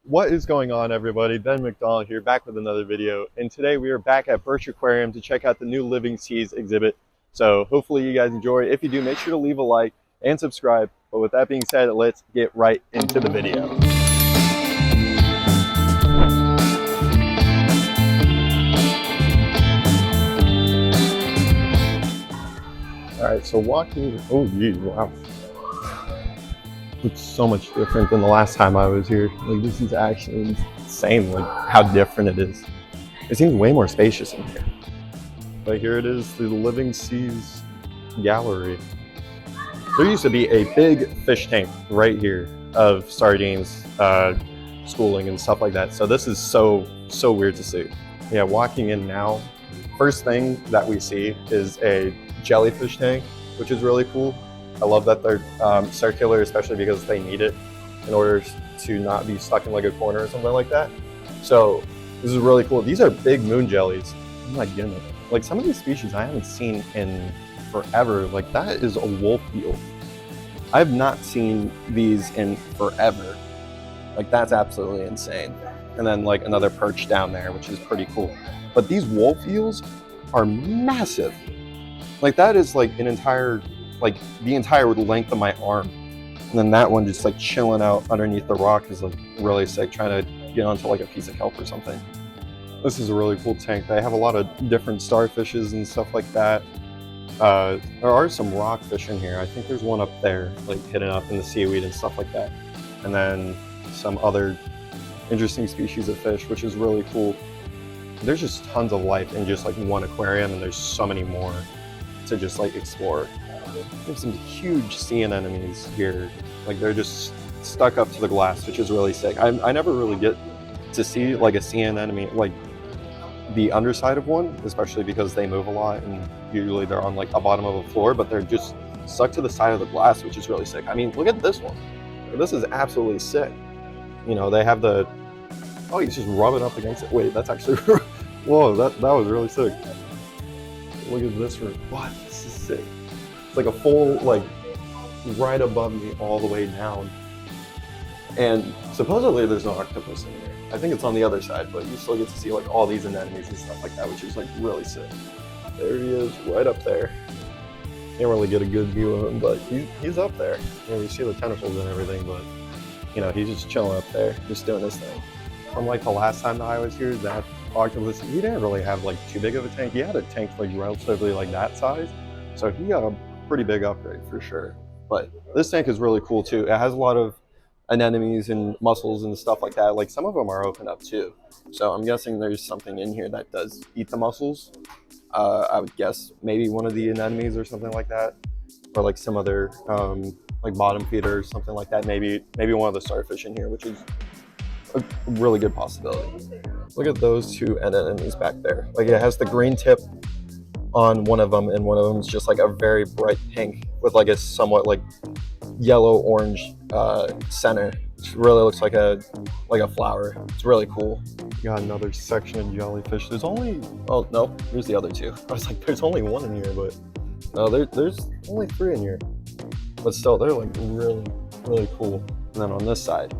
What is going on, everybody? Ben McDonald here, back with another video. And today we are back at Birch Aquarium to check out the new Living Seas exhibit. So hopefully you guys enjoy. If you do, make sure to leave a like and subscribe. But with that being said, let's get right into the video. All right, so walking, oh geez, wow. Looks so much different than the last time I was here. Like, this is actually insane, like how different it is. It seems way more spacious in here. But here it is, the Living Seas Gallery. There used to be a big fish tank right here of sardines, schooling and stuff like that. So this is so weird to see. Yeah, walking in now, first thing that we see is a jellyfish tank, which is really cool. I love that they're circular, especially because they need it in order to not be stuck in like a corner or something like that. So this is really cool. These are big moon jellies. Oh my goodness. Like, some of these species I haven't seen in forever. Like, that is a wolf eel. I've not seen these in forever. Like, that's absolutely insane. And then like another perch down there, which is pretty cool. But these wolf eels are massive. Like, that is like an entire, like the entire length of my arm. And then that one just like chilling out underneath the rock is like really sick, trying to get onto like a piece of kelp or something. This is a really cool tank. They have a lot of different starfishes and stuff like that. There are some rockfish in here. I think there's one up there, like hidden up in the seaweed and stuff like that. And then some other interesting species of fish, which is really cool. There's just tons of life in just like one aquarium, and there's so many more to just like explore. There's some huge sea anemones here. Like, they're just stuck up to the glass, which is really sick. I never really get to see like a sea anemone, like the underside of one, especially because they move a lot and usually they're on like the bottom of a floor, but they're just stuck to the side of the glass, which is really sick. I mean, look at this one. This is absolutely sick. You know, they have the, oh, you just rub it up against it. Wait, that's actually, whoa, that was really sick. Look at this room. What? This is sick. It's like a full, like, right above me all the way down. And supposedly there's no octopus in there. I think it's on the other side, but you still get to see like all these anemones and stuff like that, which is like really sick. There he is, right up there. Can't really get a good view of him, but he's up there. You know, you see the tentacles and everything, but you know, he's just chilling up there, just doing his thing. Unlike the last time that I was here, that octopus, he didn't really have like too big of a tank. He had a tank like relatively like that size, so he got a pretty big upgrade for sure. But this tank is really cool too. It has a lot of anemones and mussels and stuff like that. Like, some of them are open up too, so I'm guessing there's something in here that does eat the mussels. I would guess maybe one of the anemones or something like that, or like some other like bottom feeder or something like that. Maybe one of the starfish in here, which is a really good possibility. Look at those two anemones back there. Like, it has the green tip on one of them, and one of them is just like a very bright pink with like a somewhat like yellow orange center. It really looks like a flower. It's really cool. Got another section of jellyfish. There's only, oh no, there's the other two. I was like, there's only one in here, but no, there's only three in here. But still, they're like really cool. And then on this side,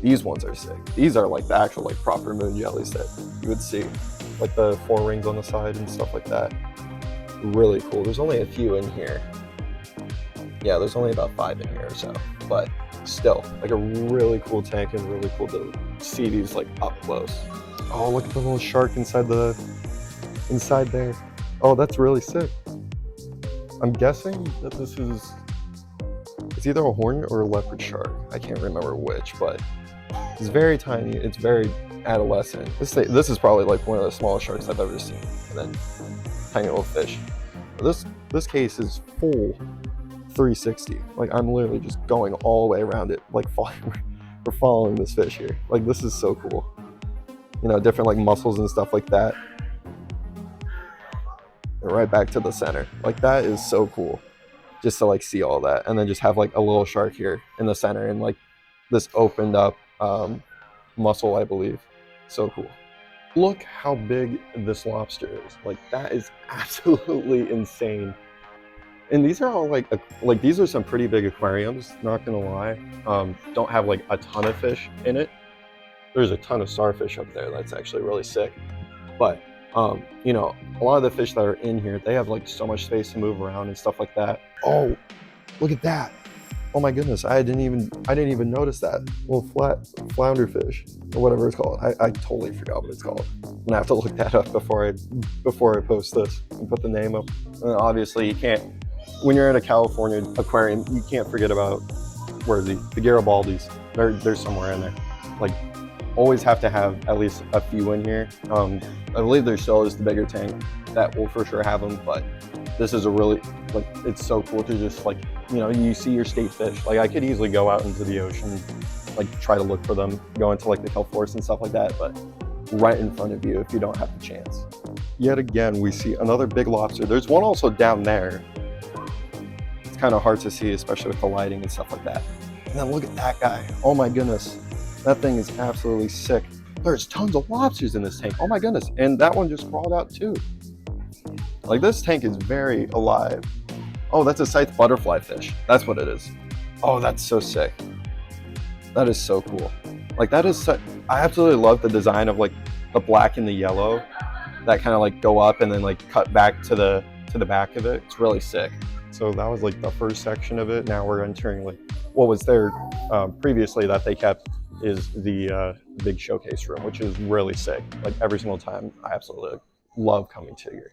these ones are sick. These are like the actual like proper moon jellies that you would see, like the 4 rings on the side and stuff like that. Really cool. There's only a few in here. Yeah, there's only about 5 in here or so, but still, like a really cool tank, and really cool to see these like up close. Oh, look at the little shark inside there. Oh, that's really sick. I'm guessing that this is, it's either a horn or a leopard shark. I can't remember which, but it's very tiny. It's very adolescent. This is probably like one of the smallest sharks I've ever seen. And then tiny little fish. This case is full 360. Like, I'm literally just going all the way around it, like we're following this fish here. Like, this is so cool. You know, different like mussels and stuff like that. And right back to the center. Like, that is so cool. Just to like see all that, and then just have like a little shark here in the center, and like this opened up mussel, I believe. So cool. Look how big this lobster is. Like, that is absolutely insane. And these are all like these are some pretty big aquariums, not gonna lie. Don't have like a ton of fish in it, There's a ton of starfish up there. That's actually really sick. But you know, a lot of the fish that are in here, they have like so much space to move around and stuff like that. Oh, look at that. Oh my goodness, I didn't even notice that little flounder fish or whatever it's called. I totally forgot what it's called. I'm gonna have to look that up before I post this and put the name up. And obviously, you can't, when you're in a California aquarium, you can't forget about, where are the Garibaldis. They're somewhere in there. Like, always have to have at least a few in here. I believe there still is the bigger tank that will for sure have them, but this is a really, like, it's so cool to just, like, you know, you see your state fish. Like, I could easily go out into the ocean, like, try to look for them, go into like the kelp forest and stuff like that, but right in front of you if you don't have the chance. Yet again, we see another big lobster. There's one also down there. It's kind of hard to see, especially with the lighting and stuff like that. And then look at that guy. Oh my goodness. That thing is absolutely sick. There's tons of lobsters in this tank. Oh my goodness. And that one just crawled out too. Like, this tank is very alive. Oh, that's a scythe butterfly fish. That's what it is. Oh, that's so sick. That is so cool. Like, that is I absolutely love the design of like the black and the yellow that kind of like go up and then like cut back to the back of it. It's really sick. So that was like the first section of it. Now we're entering like what was there previously that they kept is the big showcase room, which is really sick. Like, every single time, I absolutely love coming to here.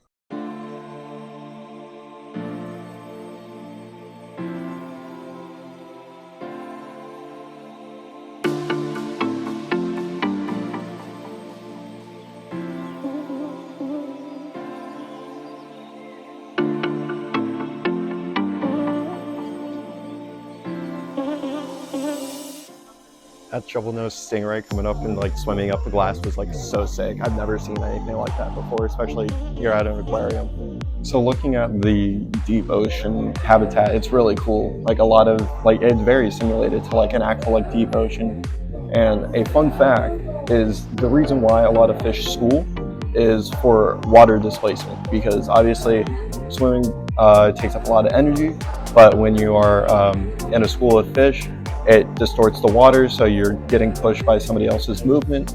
That shovel-nosed stingray coming up and like swimming up the glass was like so sick. I've never seen anything like that before, especially here at an aquarium. So looking at the deep ocean habitat, it's really cool. Like, a lot of, like, it's very simulated to like an actual like deep ocean. And a fun fact is the reason why a lot of fish school is for water displacement, because obviously swimming takes up a lot of energy, but when you are in a school of fish, it distorts the water, so you're getting pushed by somebody else's movement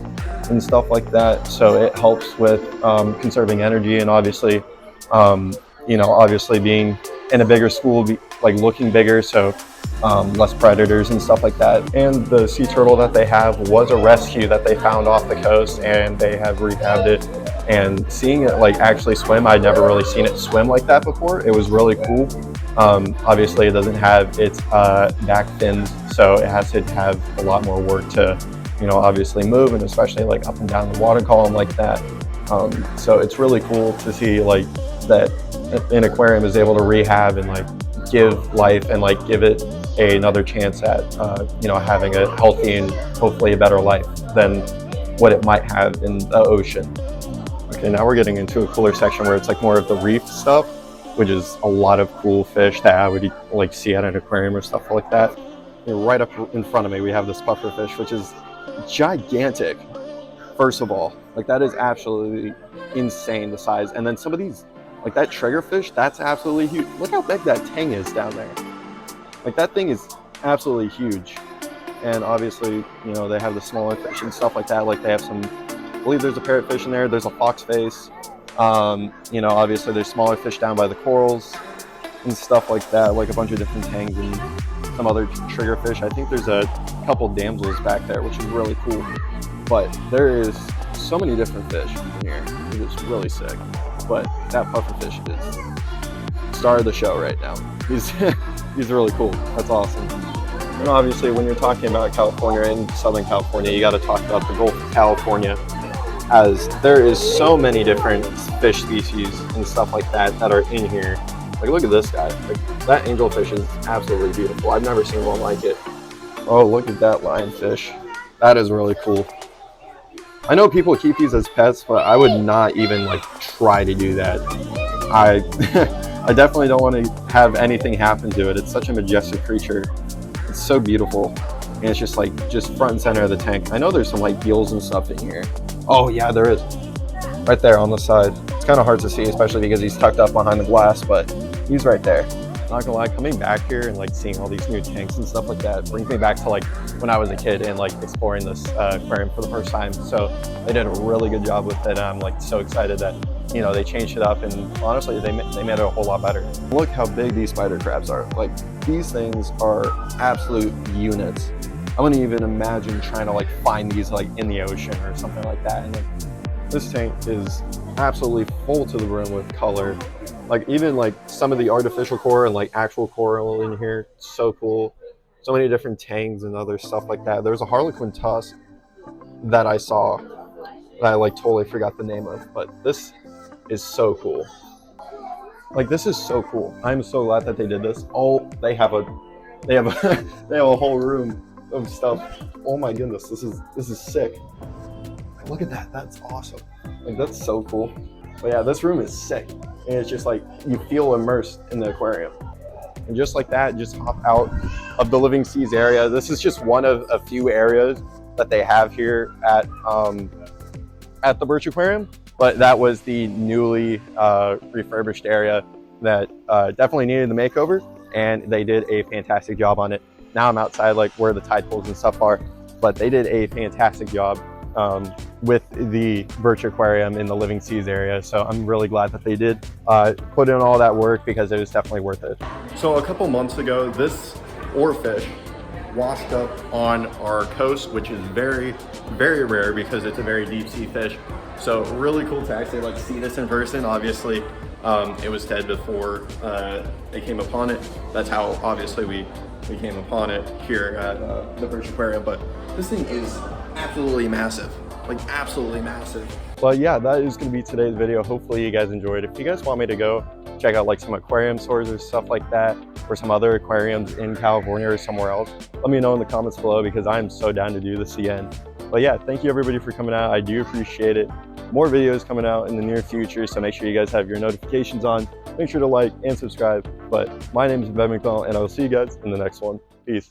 and stuff like that. So it helps with conserving energy, and obviously, you know, obviously being in a bigger school, like looking bigger, so less predators and stuff like that. And the sea turtle that they have was a rescue that they found off the coast, and they have rehabbed it. And seeing it like actually swim, I'd never really seen it swim like that before. It was really cool. Obviously, it doesn't have its back fins, so it has to have a lot more work to, you know, obviously move, and especially like up and down the water column like that. So it's really cool to see like that an aquarium is able to rehab and like give life and like give it another chance at you know, having a healthy and hopefully a better life than what it might have in the ocean. Okay, now we're getting into a cooler section where it's like more of the reef stuff, which is a lot of cool fish that I would like see at an aquarium or stuff like that. And right up in front of me, we have this pufferfish, which is gigantic. First of all, like, that is absolutely insane, the size. And then some of these, like that triggerfish, that's absolutely huge. Look how big that tang is down there. Like, that thing is absolutely huge. And obviously, you know, they have the smaller fish and stuff like that. Like, they have some, I believe there's a parrotfish in there. There's a foxface. You know, obviously there's smaller fish down by the corals and stuff like that, like a bunch of different tangs and some other triggerfish. I think there's a couple damsels back there, which is really cool. But there is so many different fish in here. It is really sick. But that pufferfish is star of the show right now. He's really cool. That's awesome. And obviously, when you're talking about California and Southern California, you got to talk about the Gulf of California, as there is so many different fish species and stuff like that that are in here. Like, look at this guy. Like, that angelfish is absolutely beautiful. I've never seen one like it. Oh, look at that lionfish. That is really cool. I know people keep these as pets, but I would not even like try to do that. I I definitely don't want to have anything happen to it. It's such a majestic creature. It's so beautiful. And it's just like, just front and center of the tank. I know there's some like eels and stuff in here. Oh yeah, there is. Right there on the side. It's kind of hard to see, especially because he's tucked up behind the glass, but he's right there. Not gonna lie, coming back here and like seeing all these new tanks and stuff like that brings me back to like when I was a kid and like exploring this aquarium for the first time. So they did a really good job with it. I'm like so excited that, you know, they changed it up, and honestly they made it a whole lot better. Look how big these spider crabs are. Like, these things are absolute units. I wouldn't even imagine trying to like find these like in the ocean or something like that. And like, this tank is absolutely full to the brim with color. Like, even like some of the artificial coral and like actual coral in here, so cool. So many different tangs and other stuff like that. There's a harlequin tusk that I saw that I like totally forgot the name of, but this is so cool. Like, this is so cool. I'm so glad that they did this. Oh, they have a they have a whole room of stuff. Oh my goodness, this is sick. Look at that. That's awesome. Like, that's so cool. But yeah, this room is sick. And it's just like, you feel immersed in the aquarium. And just like that, just hop out of the Living Seas area. This is just one of a few areas that they have here at the Birch Aquarium. But that was the newly refurbished area that definitely needed the makeover, and they did a fantastic job on it. Now I'm outside like where the tide pools and stuff are, but they did a fantastic job with the Birch Aquarium in the Living Seas area. So I'm really glad that they did put in all that work, because it was definitely worth it. So a couple months ago, this oarfish washed up on our coast, which is very, very rare because it's a very deep sea fish. So really cool to actually like see this in person. Obviously, it was dead before they came upon it. That's how obviously we came upon it here at the Birch Aquarium. But this thing is absolutely massive, like absolutely massive. But yeah, that is going to be today's video. Hopefully you guys enjoyed. If you guys want me to go check out like some aquarium stores or stuff like that, or some other aquariums in California or somewhere else, let me know in the comments below, because I'm so down to do this again. But yeah, thank you everybody for coming out. I do appreciate it. More videos coming out in the near future, so make sure you guys have your notifications on. Make sure to like and subscribe. But my name is Ben McClellan, and I will see you guys in the next one. Peace.